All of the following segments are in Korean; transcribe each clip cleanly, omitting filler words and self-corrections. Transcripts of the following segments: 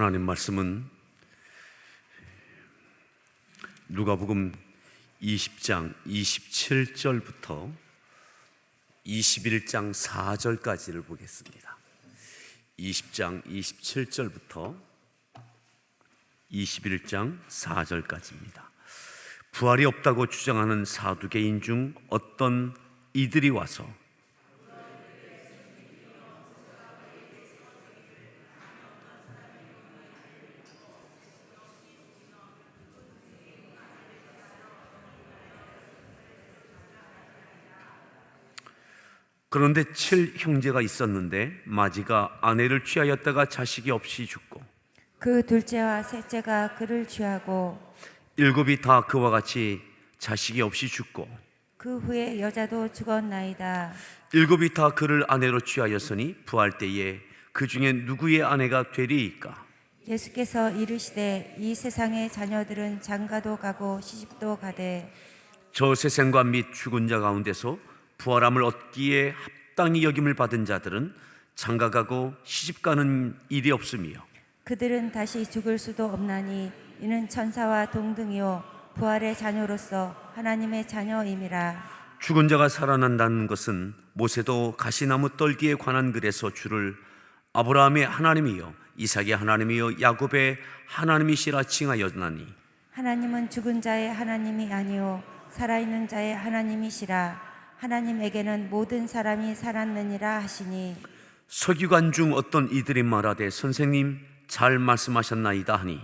하나님 말씀은 누가복음 20장 27절부터 21장 4절까지를 보겠습니다. 20장 27절부터 21장 4절까지입니다. 부활이 없다고 주장하는 사두개인 중 어떤 이들이 와서 그런데 7형제가 있었는데 마지가 아내를 취하였다가 자식이 없이 죽고 그 둘째와 셋째가 그를 취하고 7이 다 그와 같이 자식이 없이 죽고 그 후에 여자도 죽었나이다. 7이 다 그를 아내로 취하였으니 부활 때에 그 중에 누구의 아내가 되리이까? 예수께서 이르시되 이 세상의 자녀들은 장가도 가고 시집도 가되 저 세상과 및 죽은 자 가운데서 부활함을 얻기에 합당히 여김을 받은 자들은 장가가고 시집가는 일이 없으며 그들은 다시 죽을 수도 없나니 이는 천사와 동등이요 부활의 자녀로서 하나님의 자녀임이라. 죽은 자가 살아난다는 것은 모세도 가시나무 떨기에 관한 글에서 주를 아브라함의 하나님이요 이삭의 하나님이요 야곱의 하나님이시라 칭하였나니 하나님은 죽은 자의 하나님이 아니요 살아있는 자의 하나님이시라. 하나님에게는 모든 사람이 살았느니라 하시니 서기관 중 어떤 이들이 말하되 선생님 잘 말씀하셨나이다 하니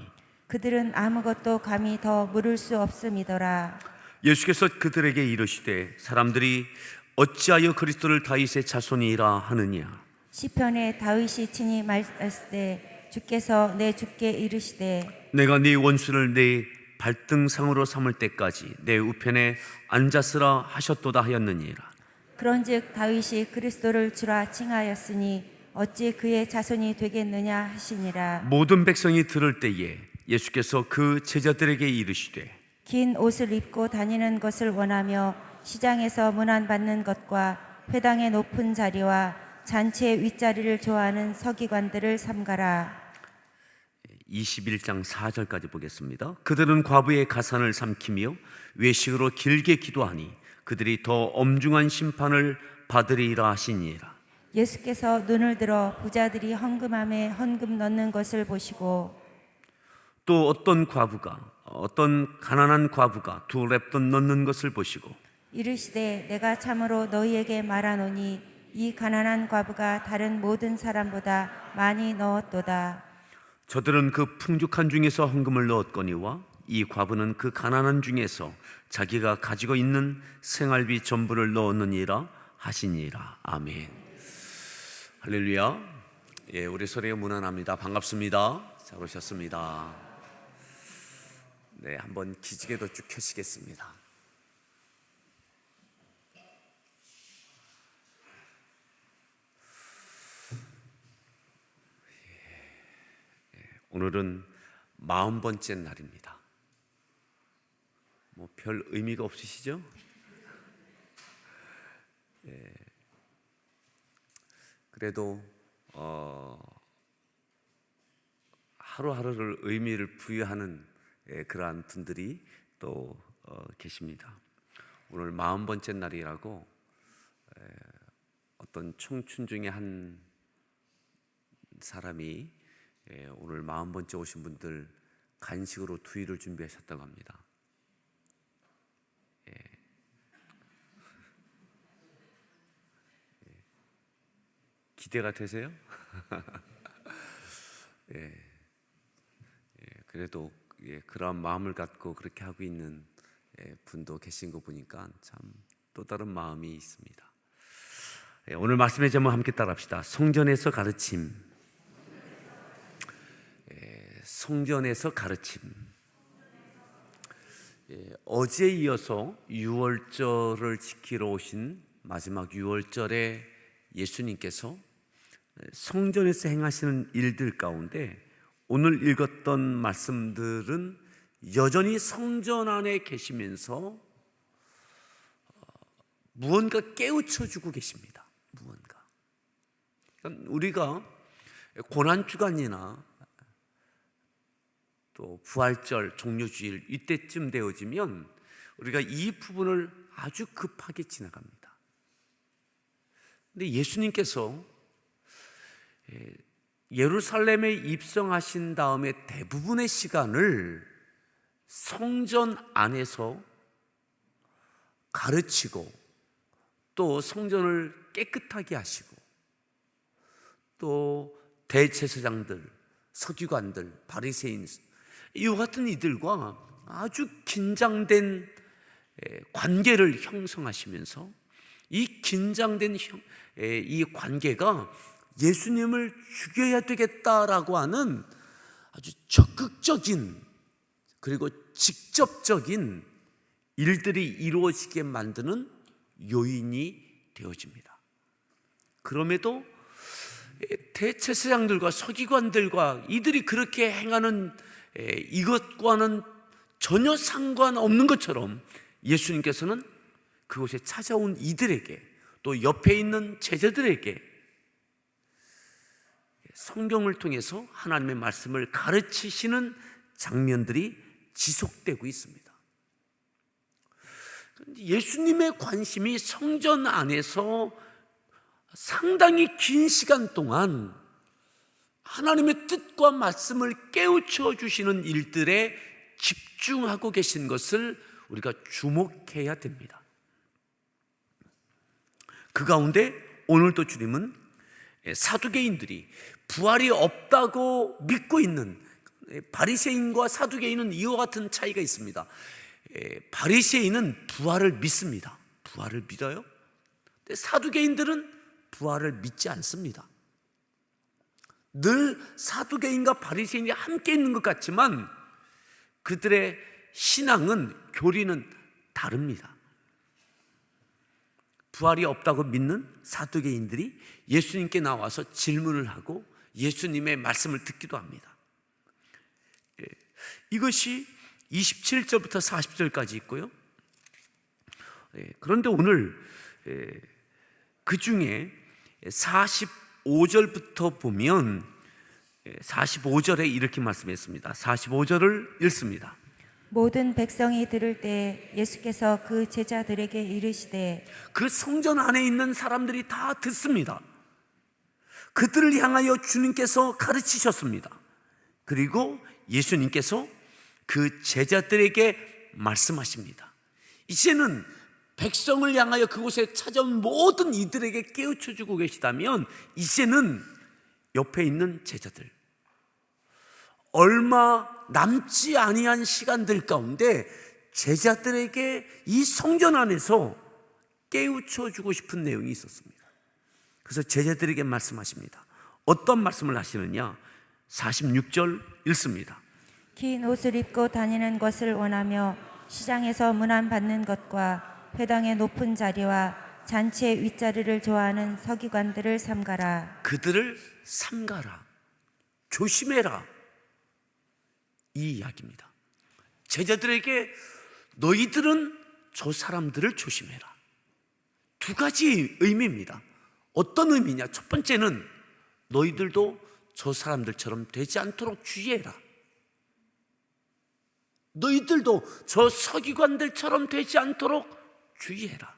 그들은 아무것도 감히 더 물을 수 없음이더라. 예수께서 그들에게 이르시되 사람들이 어찌하여 그리스도를 다윗의 자손이라 하느냐. 시편에 다윗이 친히 말했으되 주께서 내 주께 이르시되 내가 네 원수를 네 발등상으로 삼을 때까지 내 우편에 앉았으라 하셨도다 하였느니라. 그런즉 다윗이 그리스도를 주라 칭하였으니 어찌 그의 자손이 되겠느냐 하시니라. 모든 백성이 들을 때에 예수께서 그 제자들에게 이르시되 긴 옷을 입고 다니는 것을 원하며 시장에서 문안받는 것과 회당의 높은 자리와 잔치의 윗자리를 좋아하는 서기관들을 삼가라. 21장 4절까지 보겠습니다. 그들은 과부의 가산을 삼키며 외식으로 길게 기도하니 그들이 더 엄중한 심판을 받으리라 하시니라. 예수께서 눈을 들어 부자들이 헌금함에 헌금 넣는 것을 보시고 또 어떤 가난한 과부가 두 렙돈 넣는 것을 보시고 이르시되 내가 참으로 너희에게 말하노니 이 가난한 과부가 다른 모든 사람보다 많이 넣었도다. 저들은 그 풍족한 중에서 헌금을 넣었거니와 이 과부는 그 가난한 중에서 자기가 가지고 있는 생활비 전부를 넣었느니라 하시니라. 아멘. 할렐루야. 예, 우리 소리가 무난합니다. 반갑습니다. 잘 오셨습니다. 네, 한번 기지개도 쭉 켜시겠습니다. 오늘은 40번째 날입니다. 뭐 별 의미가 없으시죠? 예. 그래도 하루하루를 의미를 부여하는 그러한 분들이 또 계십니다. 오늘 40번째 날이라고 어떤 청춘 중에 한 사람이 오늘 40번째 오신 분들 간식으로 두유를 준비하셨다고 합니다. 기대가 되세요? 그래도 그런 마음을 갖고 그렇게 하고 있는 분도 계신 거 보니까 참 또 다른 마음이 있습니다. 오늘 말씀의 제목 함께 따라합시다. 성전에서 가르침. 성전에서 가르침. 어제에 이어서 유월절을 지키러 오신 마지막 유월절에 예수님께서 성전에서 행하시는 일들 가운데 오늘 읽었던 말씀들은 여전히 성전 안에 계시면서 무언가 깨우쳐주고 계십니다. 무언가. 우리가 고난주간이나 또 부활절, 종료주일 이때쯤 되어지면 우리가 이 부분을 아주 급하게 지나갑니다. 근데 예수님께서 예루살렘에 입성하신 다음에 대부분의 시간을 성전 안에서 가르치고 또 성전을 깨끗하게 하시고 또 대제사장들, 서기관들, 바리새인 이와 같은 이들과 아주 긴장된 관계를 형성하시면서 이 긴장된 이 관계가 예수님을 죽여야 되겠다라고 하는 아주 적극적인 그리고 직접적인 일들이 이루어지게 만드는 요인이 되어집니다. 그럼에도 대제사장들과 서기관들과 이들이 그렇게 행하는 이것과는 전혀 상관없는 것처럼 예수님께서는 그곳에 찾아온 이들에게 또 옆에 있는 제자들에게 성경을 통해서 하나님의 말씀을 가르치시는 장면들이 지속되고 있습니다. 예수님의 관심이 성전 안에서 상당히 긴 시간 동안 하나님의 뜻과 말씀을 깨우쳐 주시는 일들에 집중하고 계신 것을 우리가 주목해야 됩니다. 그 가운데 오늘도 주님은 사두개인들이 부활이 없다고 믿고 있는 바리새인과 사두개인은 이와 같은 차이가 있습니다. 바리새인은 부활을 믿습니다. 부활을 믿어요. 근데 사두개인들은 부활을 믿지 않습니다. 늘 사두개인과 바리새인이 함께 있는 것 같지만 그들의 신앙은 교리는 다릅니다. 부활이 없다고 믿는 사두개인들이 예수님께 나와서 질문을 하고 예수님의 말씀을 듣기도 합니다. 이것이 27절부터 40절까지 있고요. 그런데 오늘 그 중에 45절부터 보면 45절에 이렇게 말씀했습니다. 45절을 읽습니다. 모든 백성이 들을 때 예수께서 그 제자들에게 이르시되, 그 성전 안에 있는 사람들이 다 듣습니다. 그들을 향하여 주님께서 가르치셨습니다. 그리고 예수님께서 그 제자들에게 말씀하십니다. 이제는 백성을 향하여 그곳에 찾아온 모든 이들에게 깨우쳐 주고 계시다면 이제는 옆에 있는 제자들, 얼마 남지 아니한 시간들 가운데 제자들에게 이 성전 안에서 깨우쳐 주고 싶은 내용이 있었습니다. 그래서 제자들에게 말씀하십니다. 어떤 말씀을 하시느냐? 46절 읽습니다. 긴 옷을 입고 다니는 것을 원하며 시장에서 문안받는 것과 회당의 높은 자리와 잔치의 윗자리를 좋아하는 서기관들을 삼가라. 그들을 삼가라, 조심해라, 이 이야기입니다. 제자들에게 너희들은 저 사람들을 조심해라. 두 가지 의미입니다. 어떤 의미냐? 첫 번째는 너희들도 저 사람들처럼 되지 않도록 주의해라. 너희들도 저 서기관들처럼 되지 않도록 주의해라.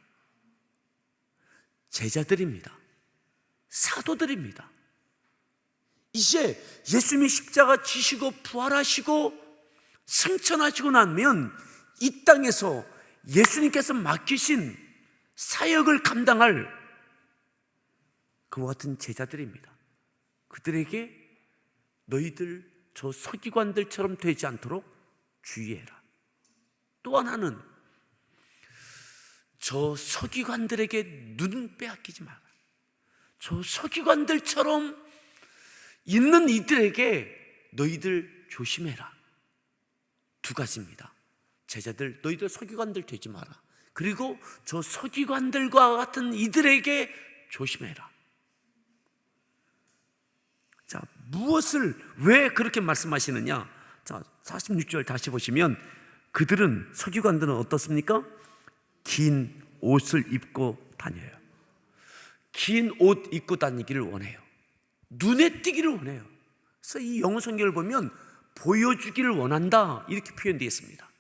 제자들입니다. 사도들입니다. 이제 예수님이 십자가 지시고 부활하시고 승천하시고 나면 이 땅에서 예수님께서 맡기신 사역을 감당할 그와 같은 제자들입니다. 그들에게 너희들 저 서기관들처럼 되지 않도록 주의해라. 또 하나는 저 서기관들에게 눈 빼앗기지 마라. 저 서기관들처럼 있는 이들에게 너희들 조심해라. 두 가지입니다. 제자들, 너희들 서기관들 되지 마라. 그리고 저 서기관들과 같은 이들에게 조심해라. 자, 무엇을 왜 그렇게 말씀하시느냐? 자, 46절 다시 보시면 그들은, 서기관들은 어떻습니까? 긴 옷을 입고 다녀요. 긴 옷 입고 다니기를 원해요. 눈에 띄기를 원해요. 그래서 이 영어 성경을 보면 보여주기를 원한다, 이렇게 표현되어 있습니다.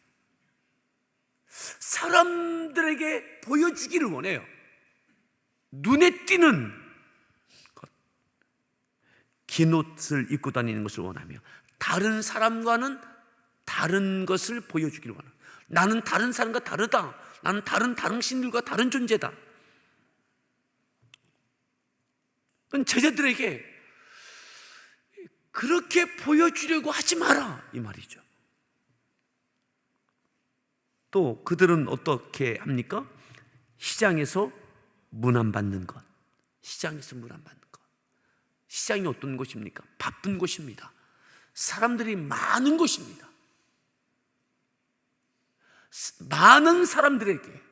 사람들에게 보여주기를 원해요. 눈에 띄는 것, 긴 옷을 입고 다니는 것을 원하며 다른 사람과는 다른 것을 보여주기를 원합니다. 나는 다른 사람과 다르다. 나는 다른 당신들과 다른 존재다. 제자들에게 그렇게 보여주려고 하지 마라, 이 말이죠. 또 그들은 어떻게 합니까? 시장에서 문안받는 것. 시장에서 문안받는 것. 시장이 어떤 곳입니까? 바쁜 곳입니다. 사람들이 많은 곳입니다. 많은 사람들에게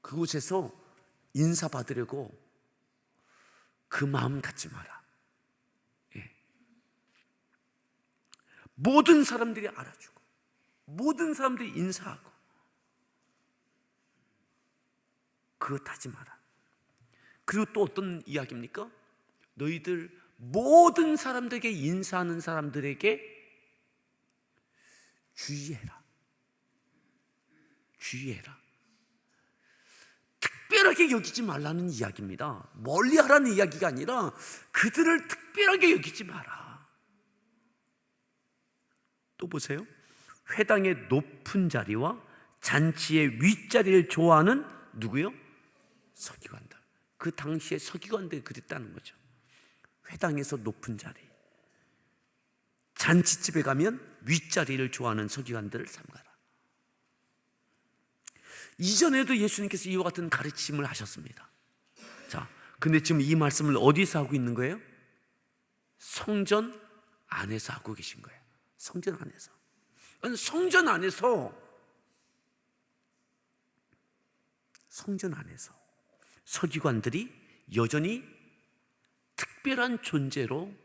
그곳에서 인사받으려고 그 마음 갖지 마라. 예. 모든 사람들이 알아주고 모든 사람들이 인사하고 그것 하지 마라. 그리고 또 어떤 이야기입니까? 너희들 모든 사람들에게 인사하는 사람들에게 주의해라. 주의해라. 특별하게 여기지 말라는 이야기입니다. 멀리 하라는 이야기가 아니라 그들을 특별하게 여기지 마라. 또 보세요. 회당의 높은 자리와 잔치의 윗자리를 좋아하는 누구요? 서기관들. 그 당시에 서기관들이 그랬다는 거죠. 회당에서 높은 자리, 잔치집에 가면 윗자리를 좋아하는 서기관들을 삼가라. 이전에도 예수님께서 이와 같은 가르침을 하셨습니다. 자, 근데 지금 이 말씀을 어디서 하고 있는 거예요? 성전 안에서 하고 계신 거예요. 성전 안에서. 성전 안에서 서기관들이 여전히 특별한 존재로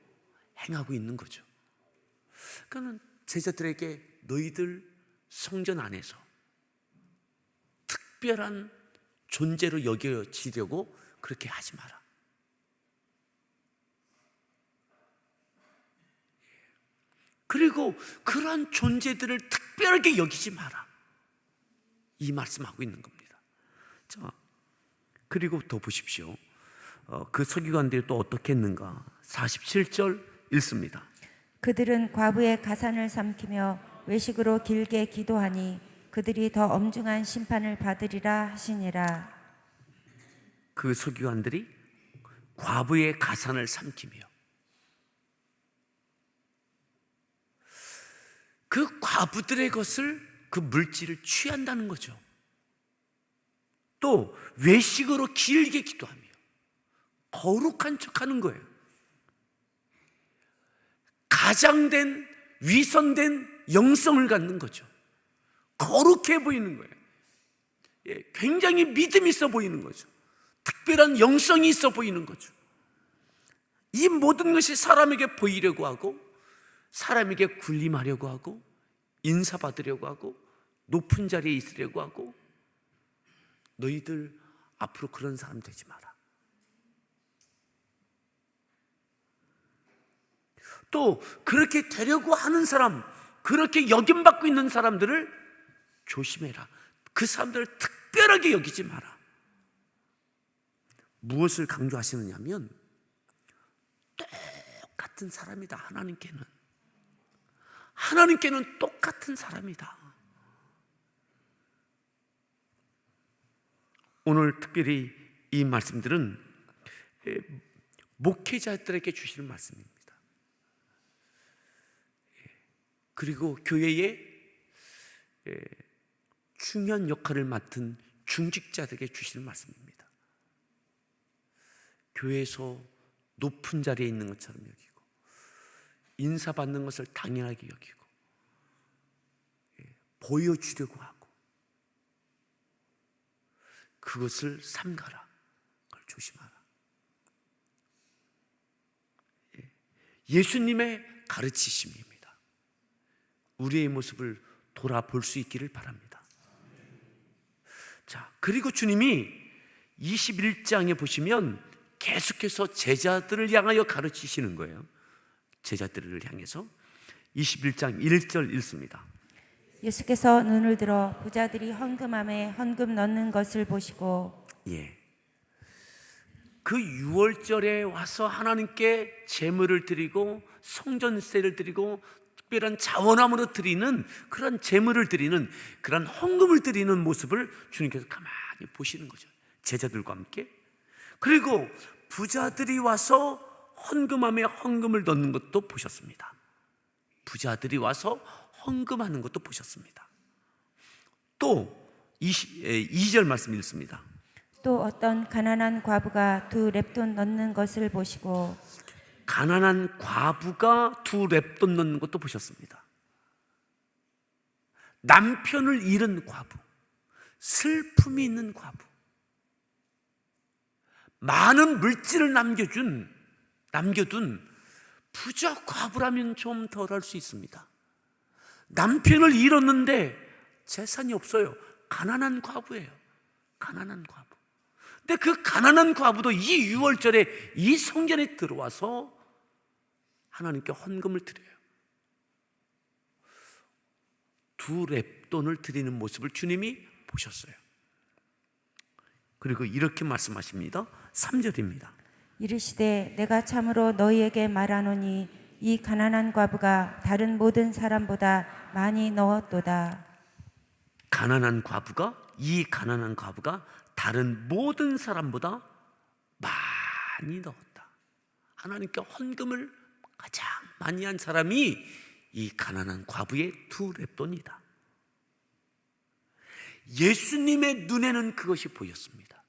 행하고 있는 거죠. 그러니까 제자들에게 너희들 성전 안에서 특별한 존재로 여겨지려고 그렇게 하지 마라. 그리고 그러한 존재들을 특별하게 여기지 마라. 이 말씀하고 있는 겁니다. 자, 그리고 더 보십시오. 그 서기관들이 또 어떻게 했는가? 47절 읽습니다. 그들은 과부의 가산을 삼키며 외식으로 길게 기도하니 그들이 더 엄중한 심판을 받으리라 하시니라. 그 서기관들이 과부의 가산을 삼키며 그 과부들의 것을, 그 물질을 취한다는 거죠. 또 외식으로 길게 기도하며 거룩한 척하는 거예요. 가장된, 위선된 영성을 갖는 거죠. 거룩해 보이는 거예요. 예, 굉장히 믿음이 있어 보이는 거죠. 특별한 영성이 있어 보이는 거죠. 이 모든 것이 사람에게 보이려고 하고, 사람에게 군림하려고 하고, 인사받으려고 하고, 높은 자리에 있으려고 하고, 너희들 앞으로 그런 사람 되지 마라. 또 그렇게 되려고 하는 사람, 그렇게 여김받고 있는 사람들을 조심해라. 그 사람들을 특별하게 여기지 마라. 무엇을 강조하시느냐면 똑같은 사람이다. 하나님께는 똑같은 사람이다. 오늘 특별히 이 말씀들은 목회자들에게 주시는 말씀입니다. 그리고 교회의 중요한 역할을 맡은 중직자들에게 주시는 말씀입니다. 교회에서 높은 자리에 있는 것처럼 여기고, 인사받는 것을 당연하게 여기고, 보여주려고 하고, 그것을 삼가라. 그걸 조심하라. 예수님의 가르치심입니다. 우리의 모습을 돌아볼 수 있기를 바랍니다. 자, 그리고 주님이 21장에 보시면 계속해서 제자들을 향하여 가르치시는 거예요. 제자들을 향해서 21장 1절 읽습니다. 예수께서 눈을 들어 부자들이 헌금함에 헌금 넣는 것을 보시고 예. 그 6월절에 와서 하나님께 제물을 드리고 성전세를 드리고 특별한 자원함으로 드리는 그런 제물을 드리는 그런 헌금을 드리는 모습을 주님께서 가만히 보시는 거죠. 제자들과 함께. 그리고 부자들이 와서 헌금함에 헌금을 넣는 것도 보셨습니다. 부자들이 와서 헌금하는 것도 보셨습니다. 또 2절 말씀 읽습니다. 또 어떤 가난한 과부가 2렙돈 넣는 것을 보시고 가난한 과부가 2렙돈 넣는 것도 보셨습니다. 남편을 잃은 과부, 슬픔이 있는 과부, 많은 물질을 남겨둔 부자 과부라면 좀 덜할 수 있습니다. 남편을 잃었는데 재산이 없어요. 가난한 과부예요. 가난한 과부. 근데 그 가난한 과부도 이 6월절에 이 성전에 들어와서 하나님께 헌금을 드려요. 2렙돈을 드리는 모습을 주님이 보셨어요. 그리고 이렇게 말씀하십니다. 3절입니다. 이르시되 내가 참으로 너희에게 말하노니 이 가난한 과부가 다른 모든 사람보다 많이 넣었도다. 이 가난한 과부가 다른 모든 사람보다 많이 넣었다. 하나님께 헌금을 가장 많이 한 사람이 이 가난한 과부의 2렙돈이다. 예수님의 눈에는 그것이 보였습니다.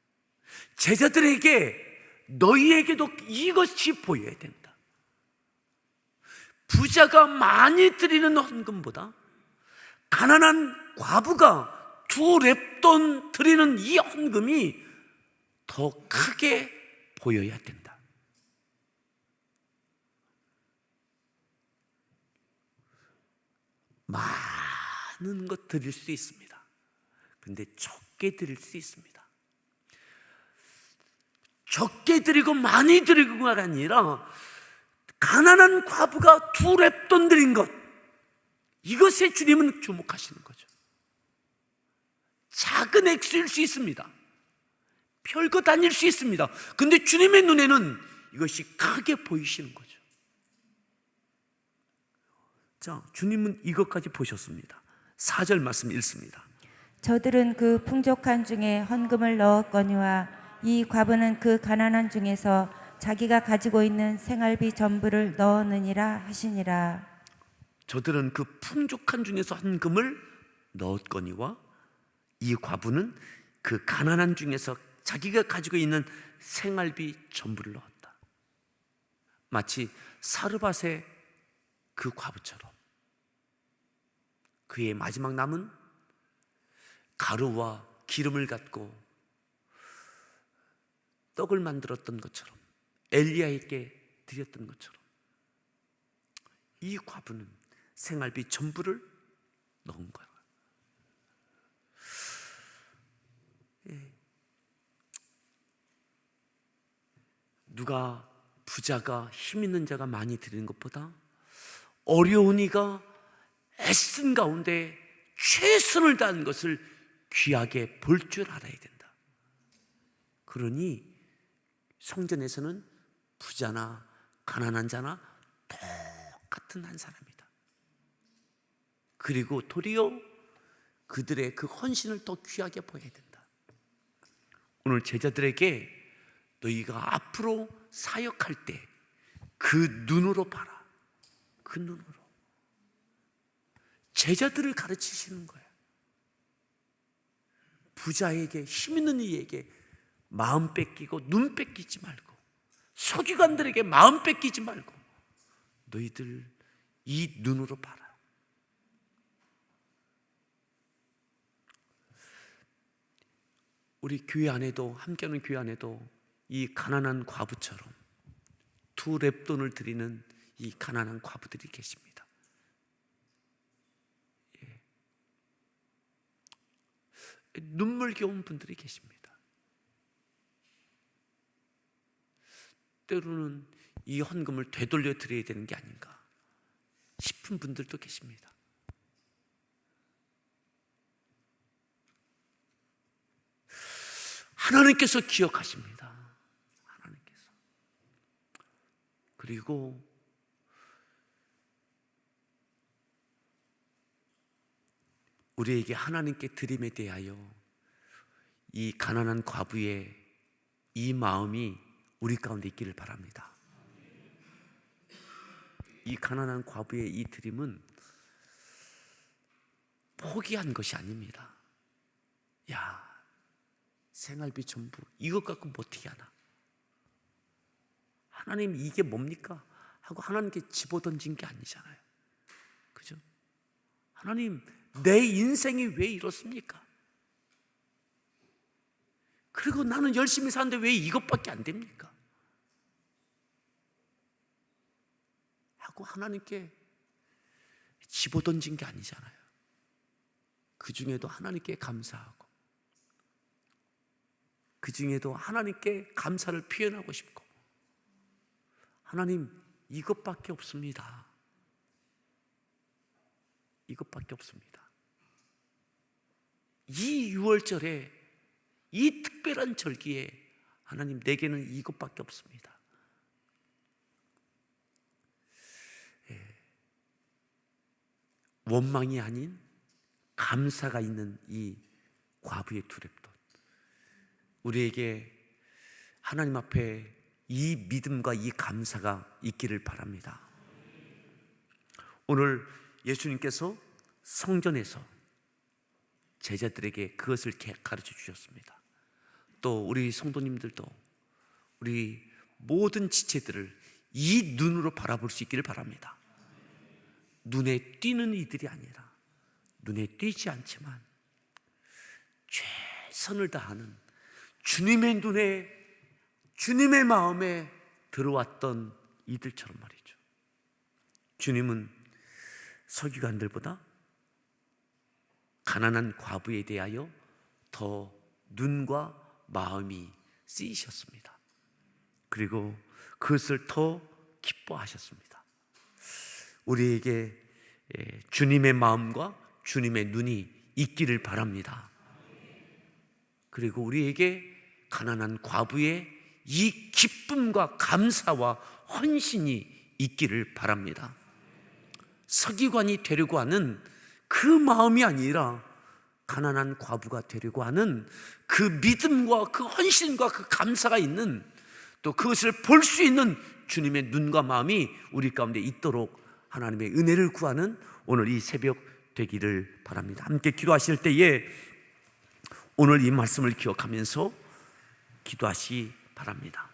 제자들에게 너희에게도 이것이 보여야 된다. 부자가 많이 드리는 헌금보다 가난한 과부가 2렙돈 드리는 이 헌금이 더 크게 보여야 된다. 많은 것 드릴 수 있습니다. 근데 적게 드릴 수 있습니다. 적게 드리고 많이 드리고가 아니라 가난한 과부가 2렙돈 드린 것, 이것에 주님은 주목하시는 거죠. 작은 액수일 수 있습니다. 별것 아닐 수 있습니다. 근데 주님의 눈에는 이것이 크게 보이시는 거죠. 자, 주님은 이것까지 보셨습니다. 4절 말씀 읽습니다. 저들은 그 풍족한 중에 헌금을 넣었거니와 이 과부는 그 가난한 중에서 자기가 가지고 있는 생활비 전부를 넣었느니라 하시니라. 저들은 그 풍족한 중에서 헌금을 넣었거니와 이 과부는 그 가난한 중에서 자기가 가지고 있는 생활비 전부를 넣었다. 마치 사르밧의 그 과부처럼 그의 마지막 남은 가루와 기름을 갖고 떡을 만들었던 것처럼, 엘리야에게 드렸던 것처럼 이 과부는 생활비 전부를 넣은 거예요. 누가 부자가 힘 있는 자가 많이 드리는 것보다 어려운 이가 애쓴 가운데 최선을 다한 것을 귀하게 볼 줄 알아야 된다. 그러니 성전에서는 부자나 가난한 자나 똑같은 한 사람이다. 그리고 도리어 그들의 그 헌신을 더 귀하게 보여야 된다. 오늘 제자들에게 너희가 앞으로 사역할 때 그 눈으로 봐라. 그 눈으로. 제자들을 가르치시는 거예요. 부자에게, 힘 있는 이에게 마음 뺏기고 눈 뺏기지 말고, 서기관들에게 마음 뺏기지 말고 너희들 이 눈으로 봐라. 우리 교회 안에도, 함께하는 교회 안에도 이 가난한 과부처럼 2렙돈을 드리는 이 가난한 과부들이 계십니다. 눈물겨운 분들이 계십니다. 때로는 이 헌금을 되돌려 드려야 되는 게 아닌가 싶은 싶은 분들도 계십니다. 하나님께서 기억하십니다. 하나님께서. 그리고 우리에게 하나님께 드림에 대하여 이 가난한 과부의 이 마음이 우리 가운데 있기를 바랍니다. 이 가난한 과부의 이 드림은 포기한 것이 아닙니다. 야, 생활비 전부 이것 갖고 뭐 어떻게 하나? 하나님 이게 뭡니까? 하고 하나님께 집어던진 게 아니잖아요. 그죠? 하나님 내 인생이 왜 이렇습니까? 그리고 나는 열심히 사는데 왜 이것밖에 안 됩니까? 하고 하나님께 집어던진 게 아니잖아요. 그 중에도 하나님께 감사하고, 그 중에도 하나님께 감사를 표현하고 싶고, 하나님 이것밖에 없습니다. 이것밖에 없습니다. 이 6월절에, 이 특별한 절기에 하나님 내게는 이것밖에 없습니다. 원망이 아닌 감사가 있는 이 과부의 두렵도 우리에게 하나님 앞에 이 믿음과 이 감사가 있기를 바랍니다. 오늘 예수님께서 성전에서 제자들에게 그것을 가르쳐 주셨습니다. 또 우리 성도님들도 우리 모든 지체들을 이 눈으로 바라볼 수 있기를 바랍니다. 눈에 띄는 이들이 아니라 눈에 띄지 않지만 최선을 다하는 주님의 눈에, 주님의 마음에 들어왔던 이들처럼 말이죠. 주님은 서기관들보다 가난한 과부에 대하여 더 눈과 마음이 쓰이셨습니다. 그리고 그것을 더 기뻐하셨습니다. 우리에게 주님의 마음과 주님의 눈이 있기를 바랍니다. 그리고 우리에게 가난한 과부의 이 기쁨과 감사와 헌신이 있기를 바랍니다. 서기관이 되려고 하는 그 마음이 아니라 가난한 과부가 되려고 하는 그 믿음과 그 헌신과 그 감사가 있는, 또 그것을 볼 수 있는 주님의 눈과 마음이 우리 가운데 있도록 하나님의 은혜를 구하는 오늘 이 새벽 되기를 바랍니다. 함께 기도하실 때에 오늘 이 말씀을 기억하면서 기도하시기 바랍니다.